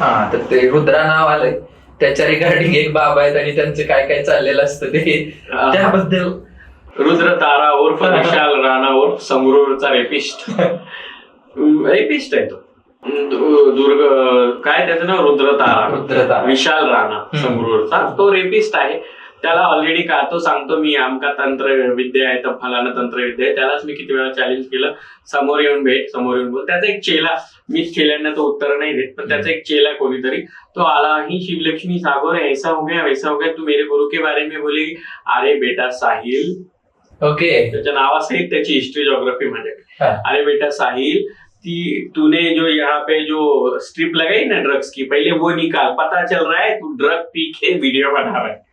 हा, तर ते रुद्रा नाव आलंय त्याच्या रिगार्डिंग एक बाबा आहेत आणि त्यांचं काय काय चाललेलं असतं ते त्याबद्दल. रुद्र तारा उर्फ विशाल राणा उर्फ संगरूरचा रेपिस्ट आहे तो. दुर्ग काय त्याचं नाव रुद्र विशाल राणा संगरूरचा तो रेपिस्ट आहे. त्याला ऑलरेडी का तो सांगतो मी आमका तंत्र विद्या आहे तर फलाना तंत्र विद्या आहे. त्यालाच मी किती वेळा चॅलेंज केलं, समोर येऊन भेट, समोर येऊन बोल. त्याचा एक चेला, मीच चेल्यांना तो उत्तर नाही देत, पण त्याचा एक चेला कोणीतरी तो आला ही शिवलक्ष्मी सागोर ऐसा हो गया वैसा हो गया, तू मेरे गुरु के बारे में बोलेगी. अरे बेटा साहिल, ओके, त्याच्या नावासहित त्याची हिस्ट्री ज्योग्राफी माझ्याकडे. अरे बेटा साहिल, तूने जो यहाँ पे जो स्ट्रिप लगाई ना ड्रग्स की, पहले वो निकाल, पता चल रहा है तू ड्रग पी के वीडियो बना रहा है.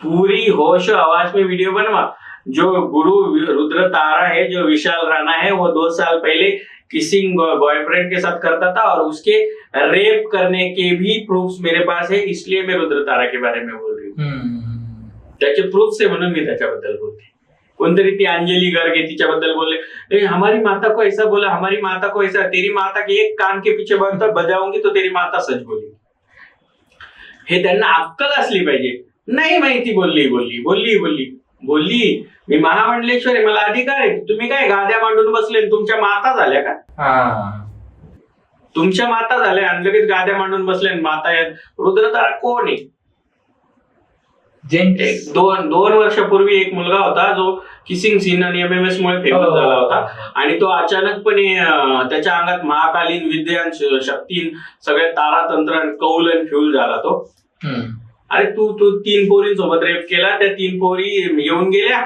पूरी होश आवाज में वीडियो बनवा. जो गुरु रुद्र तारा है, जो विशाल राणा है, वो 2 साल पहले किसिंग बॉयफ्रेंड के साथ करता था और उसके रेप करने के भी प्रूफ्स मेरे पास है, इसलिए मैं रुद्र तारा के बारे में बोल रही हूँ. त्याचे प्रूफ्स आहे म्हणून मी त्याच्याबद्दल बोलते. कोणतरी ती अंजली गर्ग तिच्याबद्दल बोलले, हमारी माता को ऐसा बोला, हमारी माता को ऐसा, तेरी माता के एक कान के पीछे बजाऊंगी तो तेरी माता सच बोली. हे त्यांना अक्कल असली पाहिजे. नाही माहिती, बोलली मी महामंडलेश्वर आहे, मला अधिकार आहे. तुम्ही काय गाद्या मांडून बसले, तुमच्या माता झाल्या का? तुमच्या माता झाल्या आणि लगेच गाद्या मांडून बसले, माता आहेत. रुद्रतारा कोण आहे? दोन वर्षापूर्वी एक मुलगा होता जो किसिंग सीन आणि MMS मुळे फेमस झाला होता आणि तो अचानकपणे त्याच्या अंगात महाकालीन विद्यान शक्ती सगळे तारातंत्र आणि कौल आणि फ्यूल झाला तो. अरे तू 3 पोरींसोबत रेप केला, त्या 3 पोरी येऊन गेल्या